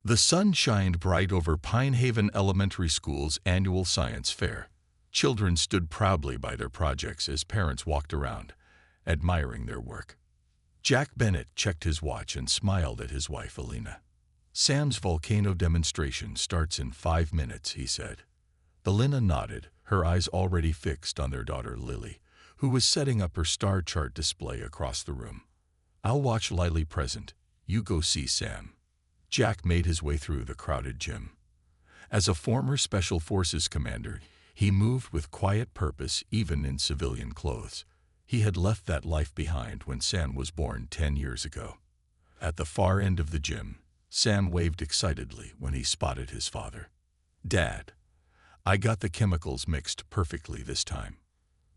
The sun shined bright over Pine Haven Elementary School's annual science fair. Children stood proudly by their projects as parents walked around, admiring their work. Jack Bennett checked his watch and smiled at his wife, Alina. "Sam's volcano demonstration starts in 5 minutes," he said. Alina nodded, her eyes already fixed on their daughter Lily, who was setting up her star chart display across the room. "I'll watch Lily present. You go see Sam." Jack made his way through the crowded gym. As a former Special Forces commander, he moved with quiet purpose even in civilian clothes. He had left that life behind when Sam was born 10 years ago. At the far end of the gym, Sam waved excitedly when he spotted his father. "Dad, I got the chemicals mixed perfectly this time."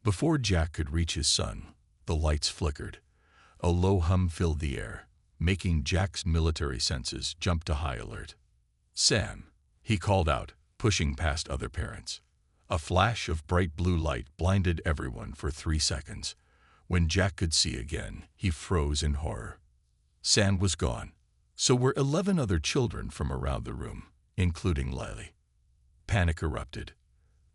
Before Jack could reach his son, the lights flickered. A low hum filled the air, making Jack's military senses jump to high alert. "Sam," he called out, pushing past other parents. A flash of bright blue light blinded everyone for 3 seconds. When Jack could see again, he froze in horror. Sam was gone. So were 11 other children from around the room, including Lily. Panic erupted.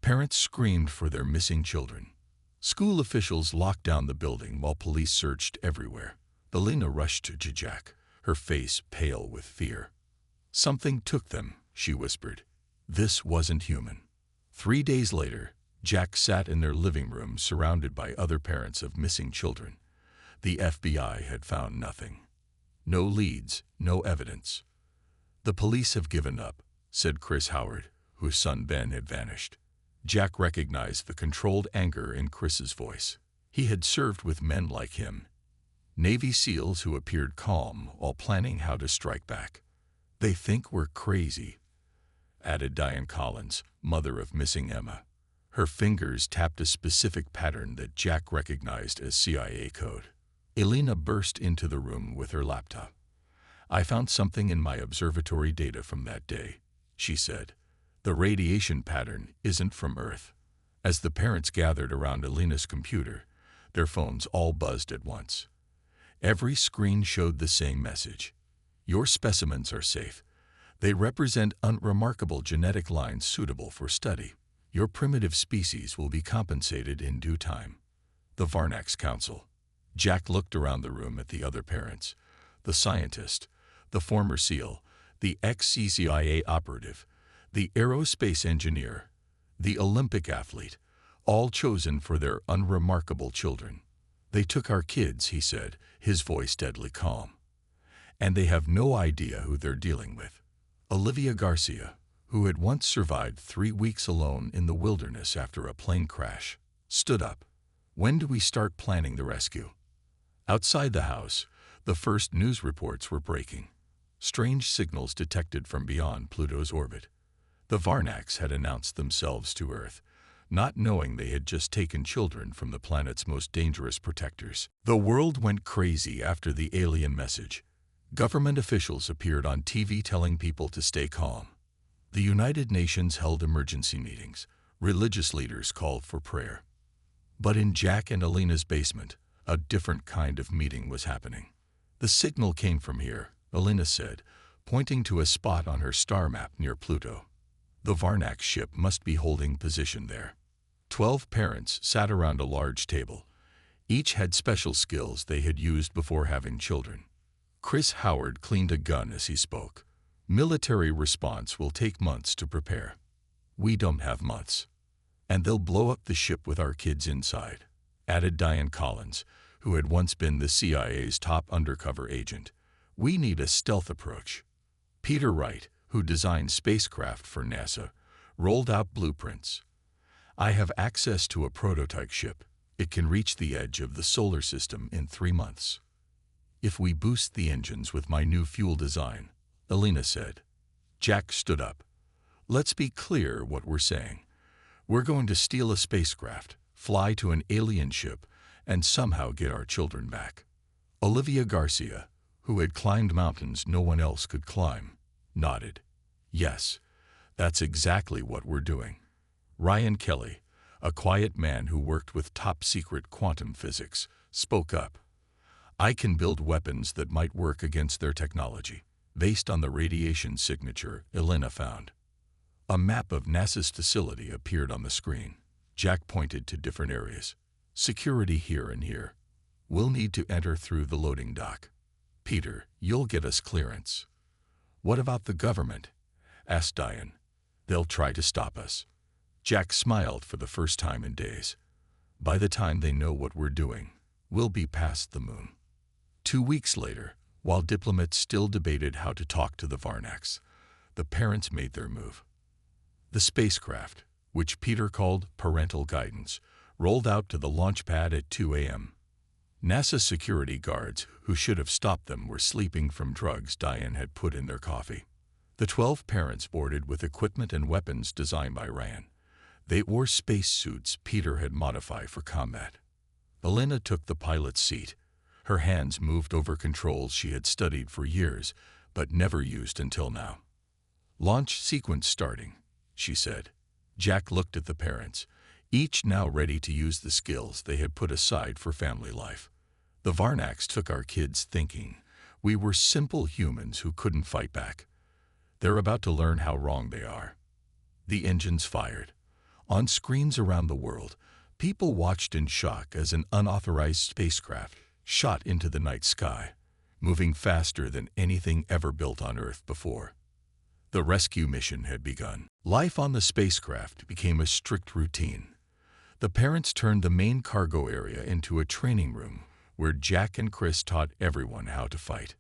Parents screamed for their missing children. School officials locked down the building while police searched everywhere. Alina rushed to Jack, her face pale with fear. "Something took them," she whispered. "This wasn't human." 3 days later, Jack sat in their living room surrounded by other parents of missing children. The FBI had found nothing. No leads, no evidence. "The police have given up," said Chris Howard, whose son Ben had vanished. Jack recognized the controlled anger in Chris's voice. He had served with men like him, Navy SEALs who appeared calm while planning how to strike back. "They think we're crazy," added Diane Collins, mother of missing Emma. Her fingers tapped a specific pattern that Jack recognized as CIA code. Alina burst into the room with her laptop. "I found something in my observatory data from that day," she said. "The radiation pattern isn't from Earth." As the parents gathered around Alina's computer, their phones all buzzed at once. Every screen showed the same message. "Your specimens are safe. They represent unremarkable genetic lines suitable for study. Your primitive species will be compensated in due time." The Varnax Council. Jack looked around the room at the other parents. The scientist, the former SEAL, the ex-CIA operative, the aerospace engineer, the Olympic athlete, all chosen for their unremarkable children. "They took our kids," he said, his voice deadly calm. "And they have no idea who they're dealing with." Olivia Garcia, who had once survived 3 weeks alone in the wilderness after a plane crash, stood up. "When do we start planning the rescue?" Outside the house, the first news reports were breaking. Strange signals detected from beyond Pluto's orbit. The Varnax had announced themselves to Earth, not knowing they had just taken children from the planet's most dangerous protectors. The world went crazy after the alien message. Government officials appeared on TV telling people to stay calm. The United Nations held emergency meetings. Religious leaders called for prayer. But in Jack and Alina's basement, a different kind of meeting was happening. "The signal came from here," Alina said, pointing to a spot on her star map near Pluto. The Varnax ship must be holding position there. 12 parents sat around a large table. Each had special skills they had used before having children. Chris Howard cleaned a gun as he spoke. "Military response will take months to prepare." "We don't have months. And they'll blow up the ship with our kids inside," added Diane Collins, who had once been the CIA's top undercover agent. "We need a stealth approach." Peter Wright, who designed spacecraft for NASA, rolled out blueprints. "I have access to a prototype ship. It can reach the edge of the solar system in 3 months. If we boost the engines with my new fuel design," Alina said. Jack stood up. "Let's be clear what we're saying. We're going to steal a spacecraft, fly to an alien ship, and somehow get our children back." Olivia Garcia, who had climbed mountains no one else could climb, nodded. "Yes, that's exactly what we're doing." Ryan Kelly, a quiet man who worked with top-secret quantum physics, spoke up. "I can build weapons that might work against their technology. based on the radiation signature Elena found. A map of NASA's facility appeared on the screen. Jack pointed to different areas. Security here and here. We'll need to enter through the loading dock. Peter, you'll get us clearance. What about the government? Asked Diane. They'll try to stop us. Jack smiled for the first time in days. By the time they know what we're doing, we'll be past the moon. 2 weeks later, while diplomats still debated how to talk to the Varnacs, the parents made their move. The spacecraft, which Peter called parental guidance, rolled out to the launch pad at 2 a.m. NASA security guards, who should have stopped them, were sleeping from drugs Diane had put in their coffee. The 12 parents boarded with equipment and weapons designed by Ryan. They wore space suits Peter had modified for combat. Elena took the pilot's seat. Her hands moved over controls she had studied for years, but never used until now. Launch sequence starting, she said. Jack looked at the parents, each now ready to use the skills they had put aside for family life. The Varnacs took our kids thinking we were simple humans who couldn't fight back. They're about to learn how wrong they are. The engines fired. On screens around the world, people watched in shock as an unauthorized spacecraft shot into the night sky, moving faster than anything ever built on Earth before. The rescue mission had begun. Life on the spacecraft became a strict routine. The parents turned the main cargo area into a training room where Jack and Chris taught everyone how to fight.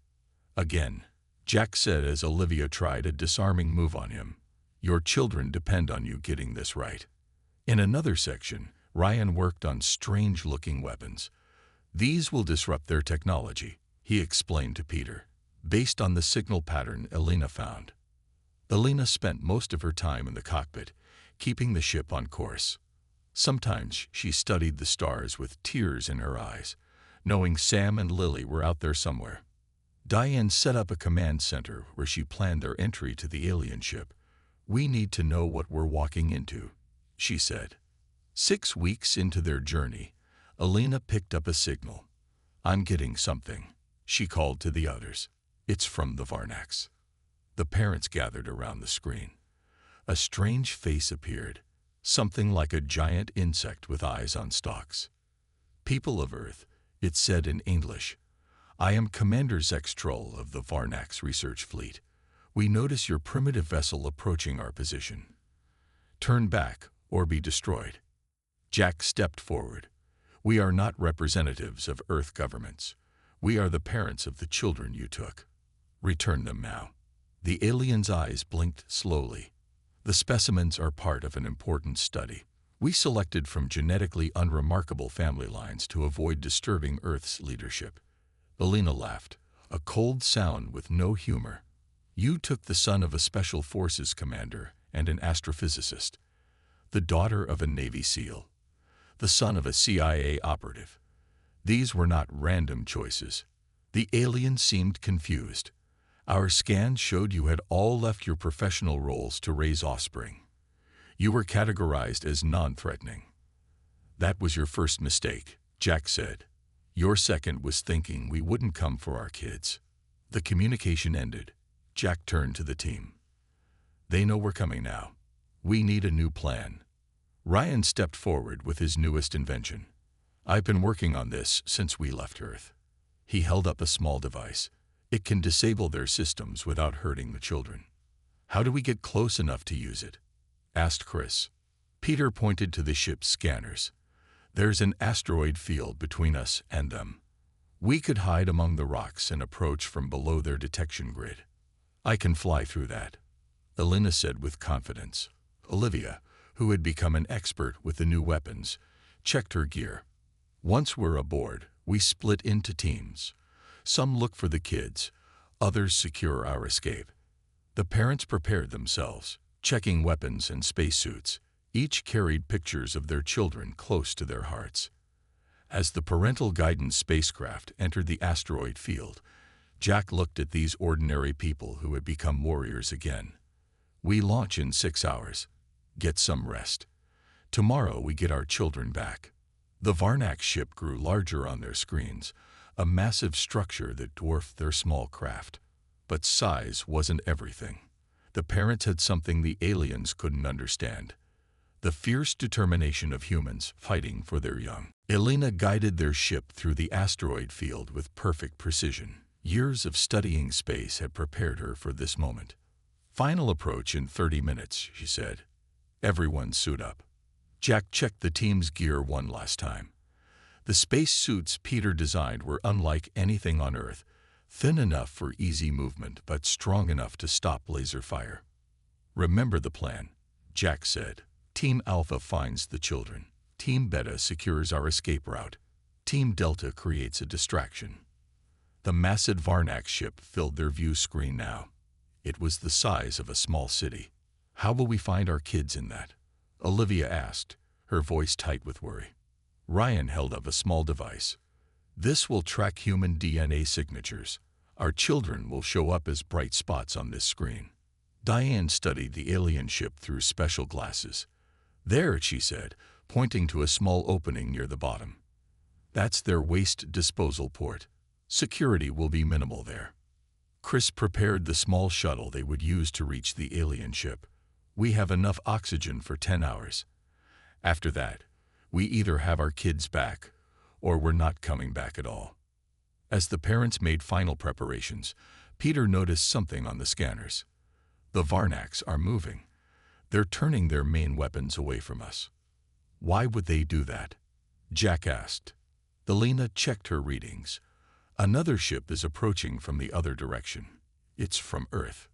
Again, Jack said as Olivia tried a disarming move on him, "Your children depend on you getting this right." In another section, Ryan worked on strange-looking weapons. "These will disrupt their technology," he explained to Peter, based on the signal pattern Elena found. Elena spent most of her time in the cockpit, keeping the ship on course. Sometimes she studied the stars with tears in her eyes, knowing Sam and Lily were out there somewhere. Diane set up a command center where she planned their entry to the alien ship. "We need to know what we're walking into," she said. 6 weeks into their journey, Elena picked up a signal. "I'm getting something," she called to the others. "It's from the Varnacs." The parents gathered around the screen. A strange face appeared, something like a giant insect with eyes on stalks. "People of Earth," it said in English, "I am Commander Zextroll of the Varnacs Research Fleet. We notice your primitive vessel approaching our position. Turn back or be destroyed." Jack stepped forward. "We are not representatives of Earth governments. We are the parents of the children you took. Return them now." The alien's eyes blinked slowly. "The specimens are part of an important study. We selected from genetically unremarkable family lines to avoid disturbing Earth's leadership." Elena laughed, a cold sound with no humor. "You took the son of a Special Forces commander and an astrophysicist, the daughter of a Navy SEAL, the son of a CIA operative. These were not random choices." The alien seemed confused. "Our scans showed you had all left your professional roles to raise offspring. You were categorized as non-threatening." "That was your first mistake," Jack said. "Your second was thinking we wouldn't come for our kids." The communication ended. Jack turned to the team. "They know we're coming now. We need a new plan." Ryan stepped forward with his newest invention. "I've been working on this since we left Earth." He held up a small device. "It can disable their systems without hurting the children." "How do we get close enough to use it?" asked Chris. Peter pointed to the ship's scanners. "There's an asteroid field between us and them. We could hide among the rocks and approach from below their detection grid." "I can fly through that," Elena said with confidence. Olivia, who had become an expert with the new weapons, checked her gear. "Once we're aboard, we split into teams. Some look for the kids, others secure our escape." The parents prepared themselves, checking weapons and spacesuits. Each carried pictures of their children close to their hearts. As the parental guidance spacecraft entered the asteroid field, Jack looked at these ordinary people who had become warriors again. "We launch in 6 hours. Get some rest. Tomorrow we get our children back." The Varnac ship grew larger on their screens, a massive structure that dwarfed their small craft. But size wasn't everything. The parents had something the aliens couldn't understand: the fierce determination of humans fighting for their young. Elena guided their ship through the asteroid field with perfect precision. Years of studying space had prepared her for this moment. "Final approach in 30 minutes, she said. "Everyone suit up." Jack checked the team's gear one last time. The space suits Peter designed were unlike anything on Earth, thin enough for easy movement but strong enough to stop laser fire. "Remember the plan," Jack said. "Team Alpha finds the children. Team Beta secures our escape route. Team Delta creates a distraction." The massive Varnax ship filled their view screen now. It was the size of a small city. "How will we find our kids in that?" Olivia asked, her voice tight with worry. Ryan held up a small device. "This will track human DNA signatures. Our children will show up as bright spots on this screen." Diane studied the alien ship through special glasses. "There," she said, pointing to a small opening near the bottom. "That's their waste disposal port. Security will be minimal there." Chris prepared the small shuttle they would use to reach the alien ship. "We have enough oxygen for 10 hours. After that, we either have our kids back, or we're not coming back at all." As the parents made final preparations, Peter noticed something on the scanners. "The Varnax are moving. They're turning their main weapons away from us." "Why would they do that?" Jack asked. Elena checked her readings. "Another ship is approaching from the other direction. It's from Earth."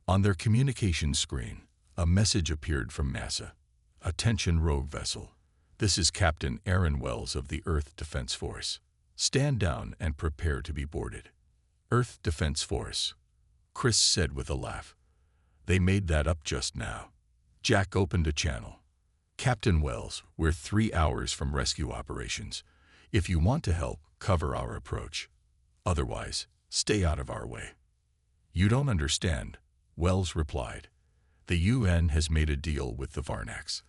On their communication screen, a message appeared from NASA. "Attention rogue vessel. This is Captain Aaron Wells of the Earth Defense Force. Stand down and prepare to be boarded." "Earth Defense Force," Chris said with a laugh. "They made that up just now." Jack opened a channel. "Captain Wells, we're 3 hours from rescue operations. If you want to help, cover our approach. Otherwise, stay out of our way." "You don't understand," Wells replied. "The UN has made a deal with the Varnax.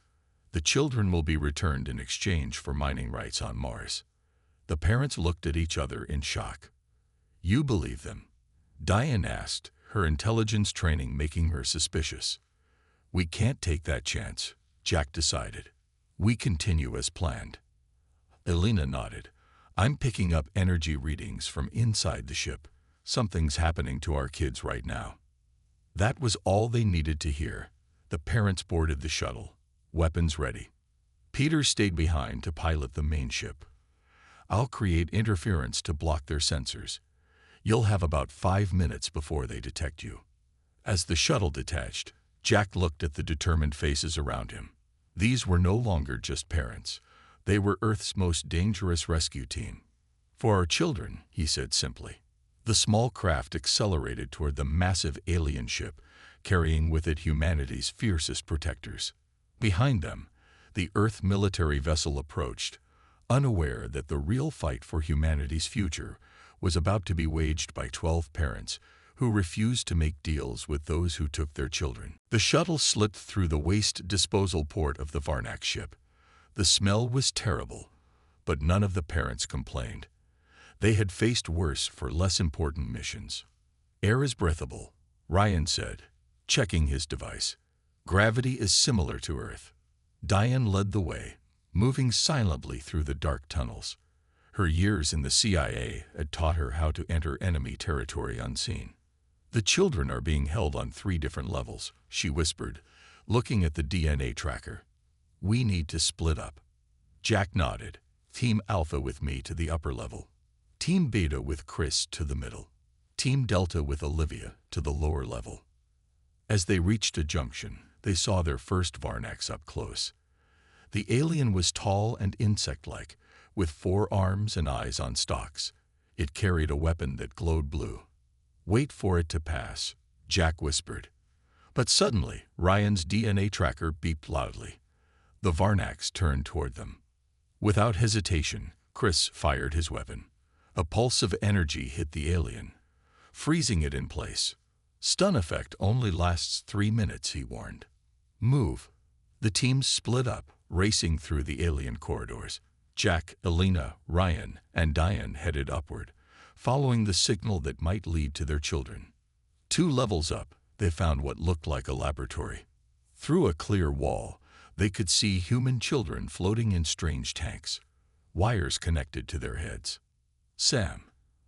The children will be returned in exchange for mining rights on Mars." The parents looked at each other in shock. "You believe them?" Diane asked, her intelligence training making her suspicious. "We can't take that chance," Jack decided. "We continue as planned." Elena nodded. "I'm picking up energy readings from inside the ship. Something's happening to our kids right now." That was all they needed to hear. The parents boarded the shuttle, weapons ready. Peter stayed behind to pilot the main ship. "I'll create interference to block their sensors. You'll have about 5 minutes before they detect you." As the shuttle detached, Jack looked at the determined faces around him. These were no longer just parents. They were Earth's most dangerous rescue team. "For our children," he said simply. The small craft accelerated toward the massive alien ship, carrying with it humanity's fiercest protectors. Behind them, the Earth military vessel approached, unaware that the real fight for humanity's future was about to be waged by 12 parents who refused to make deals with those who took their children. The shuttle slipped through the waste disposal port of the Varnax ship. The smell was terrible, but none of the parents complained. They had faced worse for less important missions. "Air is breathable," Ryan said, checking his device. "Gravity is similar to Earth." Diane led the way, moving silently through the dark tunnels. Her years in the CIA had taught her how to enter enemy territory unseen. "The children are being held on 3 different levels," she whispered, looking at the DNA tracker. "We need to split up." Jack nodded. "Team Alpha with me to the upper level. Team Beta with Chris to the middle. Team Delta with Olivia to the lower level." As they reached a junction, they saw their first Varnax up close. The alien was tall and insect-like, with 4 arms and eyes on stalks. It carried a weapon that glowed blue. "Wait for it to pass," Jack whispered. But suddenly, Ryan's DNA tracker beeped loudly. The Varnax turned toward them. Without hesitation, Chris fired his weapon. A pulse of energy hit the alien, freezing it in place. "Stun effect only lasts 3 minutes," he warned. "Move." The teams split up, racing through the alien corridors. Jack, Elena, Ryan, and Diane headed upward, following the signal that might lead to their children. 2 levels up, they found what looked like a laboratory. Through a clear wall, they could see human children floating in strange tanks, wires connected to their heads. "Sam,"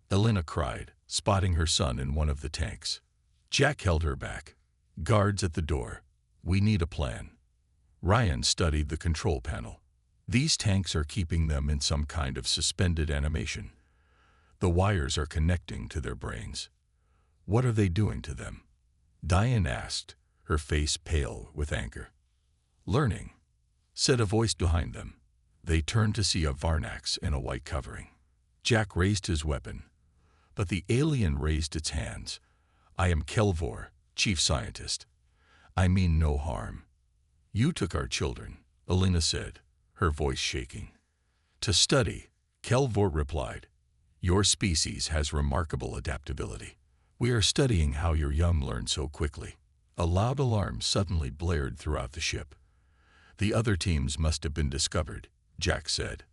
Elena cried, spotting her son in one of the tanks. Jack held her back. "Guards at the door. We need a plan." Ryan studied the control panel. "These tanks are keeping them in some kind of suspended animation. The wires are connecting to their brains. What are they doing to them?" Diane asked, her face pale with anger. "Learning," said a voice behind them. They turned to see a Varnax in a white covering. Jack raised his weapon, but the alien raised its hands. "I am Kelvor, chief scientist. I mean no harm." "You took our children," Elena said, her voice shaking. "To study," Kelvor replied. "Your species has remarkable adaptability. We are studying how your young learn so quickly." A loud alarm suddenly blared throughout the ship. "The other teams must have been discovered," Jack said.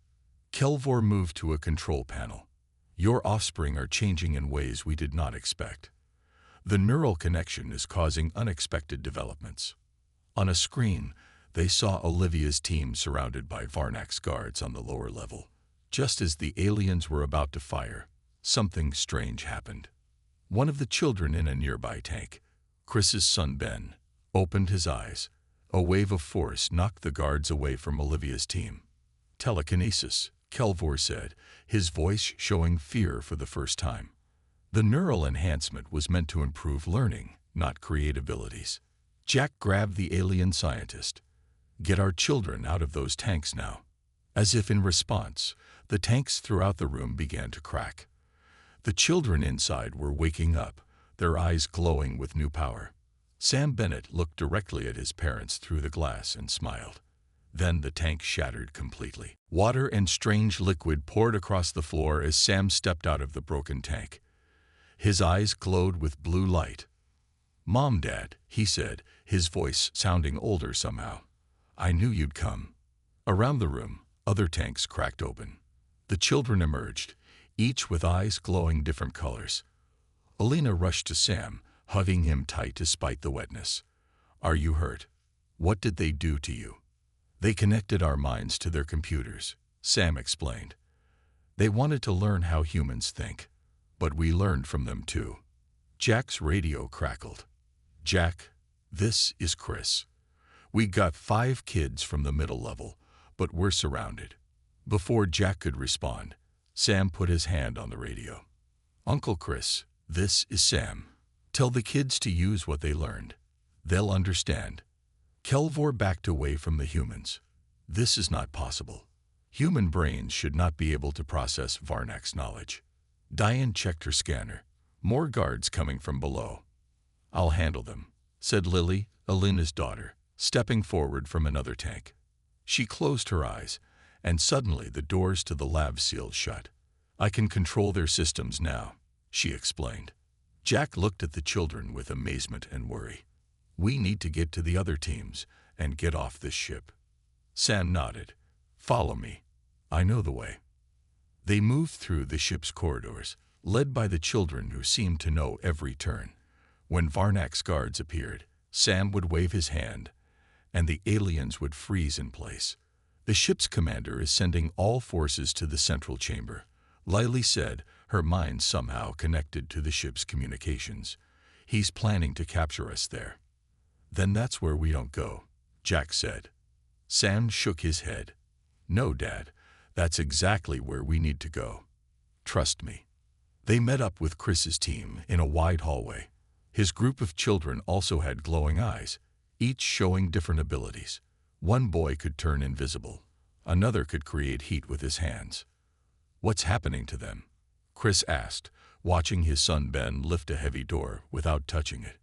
Kelvor moved to a control panel. "Your offspring are changing in ways we did not expect. The neural connection is causing unexpected developments." On a screen, they saw Olivia's team surrounded by Varnax guards on the lower level. Just as the aliens were about to fire, something strange happened. One of the children in a nearby tank, Chris's son Ben, opened his eyes. A wave of force knocked the guards away from Olivia's team. "Telekinesis," Kelvor said, his voice showing fear for the first time. The neural enhancement was meant to improve learning, not create abilities. Jack grabbed the alien scientist. "Get our children out of those tanks now." As if in response, the tanks throughout the room began to crack. The children inside were waking up, their eyes glowing with new power. Sam Bennett looked directly at his parents through the glass and smiled. Then the tank shattered completely. Water and strange liquid poured across the floor as Sam stepped out of the broken tank. His eyes glowed with blue light. "Mom, Dad," he said, his voice sounding older somehow. "I knew you'd come." Around the room, other tanks cracked open. The children emerged, each with eyes glowing different colors. Elena rushed to Sam, hugging him tight despite the wetness. "Are you hurt? What did they do to you?" "They connected our minds to their computers," Sam explained. "They wanted to learn how humans think, but we learned from them too." Jack's radio crackled. "Jack, this is Chris. We got 5 kids from the middle level, but we're surrounded." Before Jack could respond, Sam put his hand on the radio. "Uncle Chris, this is Sam. Tell the kids to use what they learned. They'll understand." Kelvor backed away from the humans. "This is not possible. Human brains should not be able to process Varnax knowledge." Diane checked her scanner. More guards coming from below. "I'll handle them," said Lily, Elena's daughter, stepping forward from another tank. She closed her eyes, and suddenly the doors to the lab sealed shut. "I can control their systems now," she explained. Jack looked at the children with amazement and worry. "We need to get to the other teams and get off this ship." Sam nodded. "Follow me. I know the way." They moved through the ship's corridors, led by the children who seemed to know every turn. When Varnax guards appeared, Sam would wave his hand, and the aliens would freeze in place. "The ship's commander is sending all forces to the central chamber," Lily said, her mind somehow connected to the ship's communications. "He's planning to capture us there." "Then that's where we don't go," Jack said. Sam shook his head. "No, Dad, that's exactly where we need to go. Trust me." They met up with Chris's team in a wide hallway. His group of children also had glowing eyes, each showing different abilities. One boy could turn invisible. Another could create heat with his hands. "What's happening to them?" Chris asked, watching his son Ben lift a heavy door without touching it.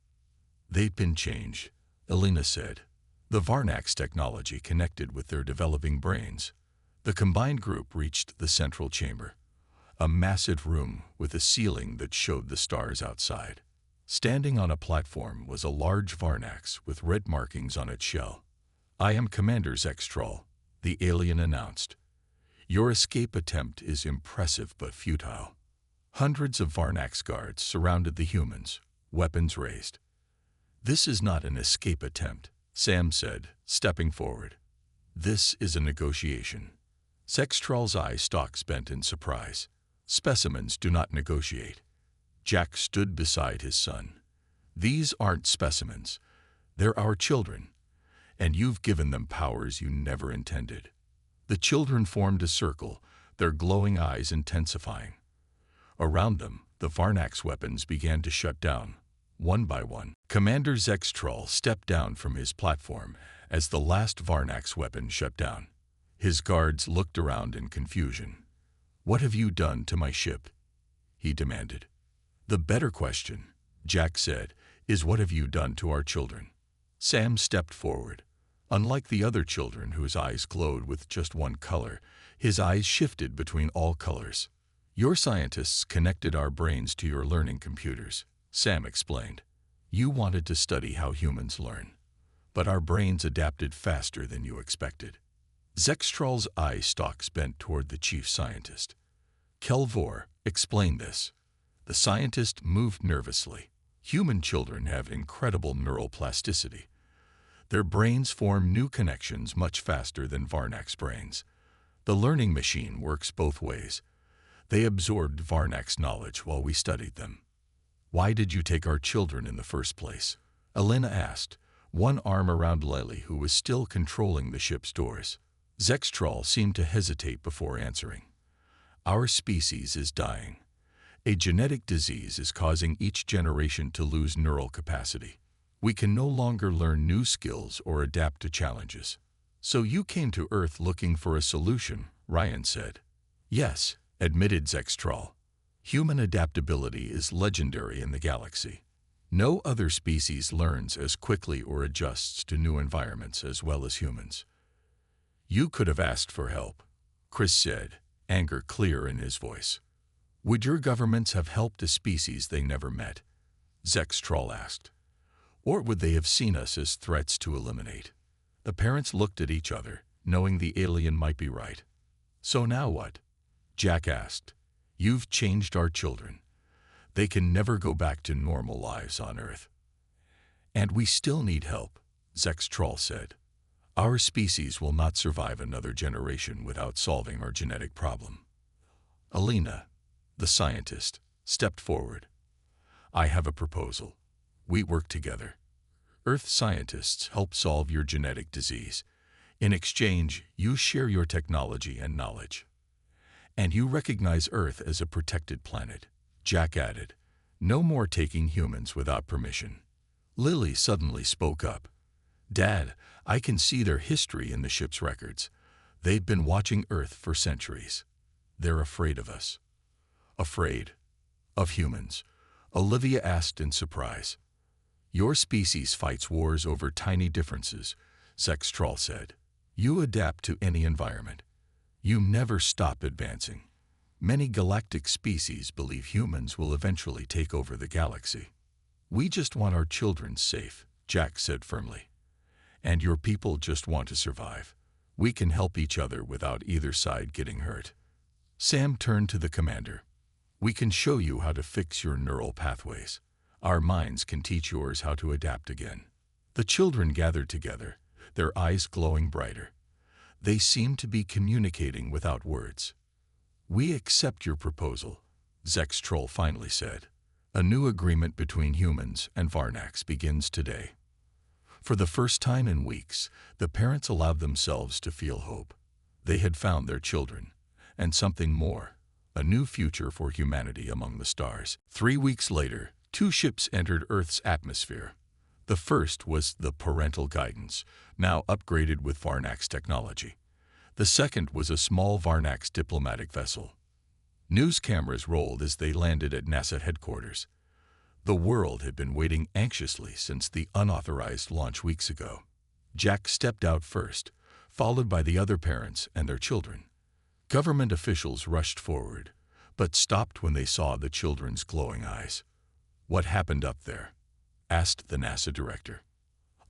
"They've been changed," Elena said. "The Varnax technology connected with their developing brains." The combined group reached the central chamber, a massive room with a ceiling that showed the stars outside. Standing on a platform was a large Varnax with red markings on its shell. "I am Commander Zextrol," the alien announced. "Your escape attempt is impressive but futile." Hundreds of Varnax guards surrounded the humans, weapons raised. "This is not an escape attempt," Sam said, stepping forward. "This is a negotiation." Zextral's eye stalks bent in surprise. "Specimens do not negotiate." Jack stood beside his son. "These aren't specimens. They're our children. And you've given them powers you never intended." The children formed a circle, their glowing eyes intensifying. Around them, the Varnax weapons began to shut down, one by one. Commander Zextral stepped down from his platform as the last Varnax weapon shut down. His guards looked around in confusion. "What have you done to my ship?" he demanded. "The better question," Jack said, "is what have you done to our children?" Sam stepped forward. Unlike the other children whose eyes glowed with just one color, his eyes shifted between all colors. "Your scientists connected our brains to your learning computers," Sam explained. "You wanted to study how humans learn. But our brains adapted faster than you expected." Zextral's eye stalks bent toward the chief scientist. "Kelvor, explain this." The scientist moved nervously. "Human children have incredible neural plasticity. Their brains form new connections much faster than Varnax brains. The learning machine works both ways. They absorbed Varnax knowledge while we studied them." "Why did you take our children in the first place?" Elena asked, one arm around Lily, who was still controlling the ship's doors. Zextral seemed to hesitate before answering. "Our species is dying. A genetic disease is causing each generation to lose neural capacity. We can no longer learn new skills or adapt to challenges." "So you came to Earth looking for a solution," Ryan said. "Yes," admitted Zextral. "Human adaptability is legendary in the galaxy. No other species learns as quickly or adjusts to new environments as well as humans." "You could have asked for help," Chris said, anger clear in his voice. "Would your governments have helped a species they never met?" Zextral asked. "Or would they have seen us as threats to eliminate?" The parents looked at each other, knowing the alien might be right. "So now what?" Jack asked. "You've changed our children. They can never go back to normal lives on Earth." "And we still need help," Zextral said. "Our species will not survive another generation without solving our genetic problem." Elena, the scientist, stepped forward. "I have a proposal. We work together. Earth scientists help solve your genetic disease. In exchange, you share your technology and knowledge. And you recognize Earth as a protected planet," Jack added. "No more taking humans without permission." Lily suddenly spoke up. "Dad, I can see their history in the ship's records. They've been watching Earth for centuries. They're afraid of us." "Afraid? Of humans?" Olivia asked in surprise. "Your species fights wars over tiny differences," Zextral said. "You adapt to any environment. You never stop advancing. Many galactic species believe humans will eventually take over the galaxy. We just want our children safe," Jack said firmly. "And your people just want to survive. We can help each other without either side getting hurt." Sam turned to the commander. "We can show you how to fix your neural pathways. Our minds can teach yours how to adapt again." The children gathered together, their eyes glowing brighter. They seemed to be communicating without words. "We accept your proposal," Zextral finally said. "A new agreement between humans and Varnax begins today." For the first time in weeks, the parents allowed themselves to feel hope. They had found their children, and something more, a new future for humanity among the stars. 3 weeks later, 2 ships entered Earth's atmosphere. The first was the Parental Guidance, now upgraded with Varnax technology. The second was a small Varnax diplomatic vessel. News cameras rolled as they landed at NASA headquarters. The world had been waiting anxiously since the unauthorized launch weeks ago. Jack stepped out first, followed by the other parents and their children. Government officials rushed forward, but stopped when they saw the children's glowing eyes. "What happened up there?" asked the NASA director.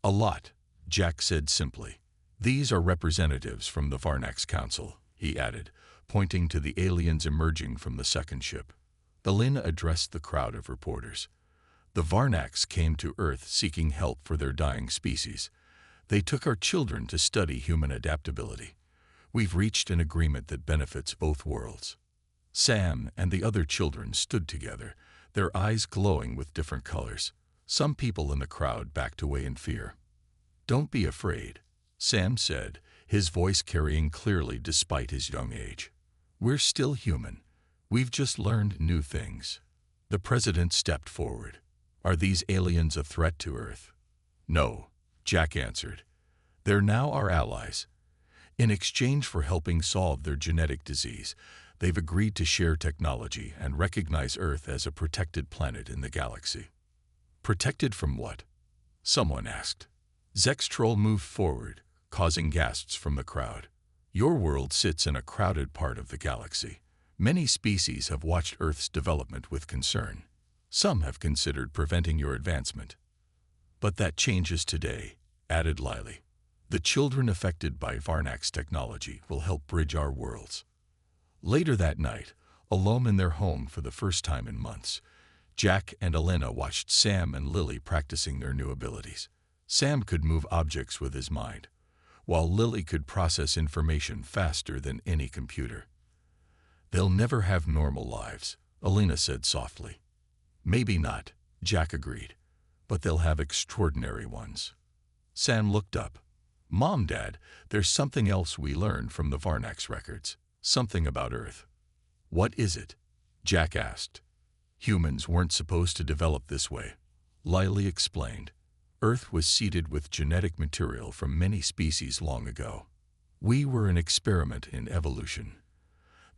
"A lot," Jack said simply. "These are representatives from the Varnax Council," he added, pointing to the aliens emerging from the second ship. Elena addressed the crowd of reporters. The Varnax came to Earth seeking help for their dying species. They took our children to study human adaptability. We've reached an agreement that benefits both worlds." Sam and the other children stood together, their eyes glowing with different colors. Some people in the crowd backed away in fear. "Don't be afraid," Sam said, his voice carrying clearly despite his young age. "We're still human. We've just learned new things." The president stepped forward. "Are these aliens a threat to Earth?" "No," Jack answered. "They're now our allies. In exchange for helping solve their genetic disease, they've agreed to share technology and recognize Earth as a protected planet in the galaxy." "Protected from what?" someone asked. Zextroll moved forward, causing gasps from the crowd. "Your world sits in a crowded part of the galaxy. Many species have watched Earth's development with concern. Some have considered preventing your advancement. But that changes today," added Lily. "The children affected by Varnax technology will help bridge our worlds." Later that night, alone in their home for the first time in months, Jack and Elena watched Sam and Lily practicing their new abilities. Sam could move objects with his mind, while Lily could process information faster than any computer. "They'll never have normal lives," Elena said softly. "Maybe not," Jack agreed, "but they'll have extraordinary ones." Sam looked up. "Mom, Dad, there's something else we learned from the Varnax records. Something about Earth." "What is it?" Jack asked. "Humans weren't supposed to develop this way," Lily explained. "Earth was seeded with genetic material from many species long ago. We were an experiment in evolution.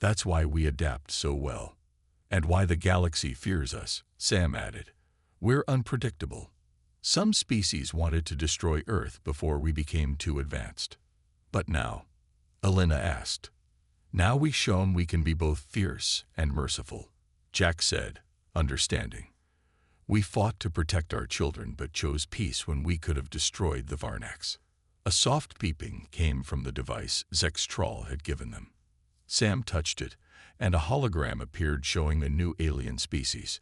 That's why we adapt so well. And why the galaxy fears us," Sam added. "We're unpredictable. Some species wanted to destroy Earth before we became too advanced. But now?" Elena asked. "Now we've shown we can be both fierce and merciful," Jack said, understanding. "We fought to protect our children but chose peace when we could have destroyed the Varnax." A soft beeping came from the device Zextroll had given them. Sam touched it, and a hologram appeared showing a new alien species.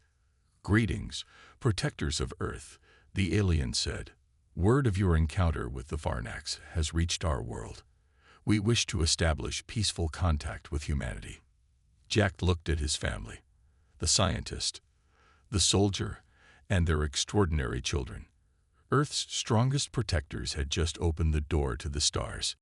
"Greetings, protectors of Earth," the alien said. "Word of your encounter with the Varnax has reached our world. We wish to establish peaceful contact with humanity." Jack looked at his family, the scientist, the soldier, and their extraordinary children. Earth's strongest protectors had just opened the door to the stars.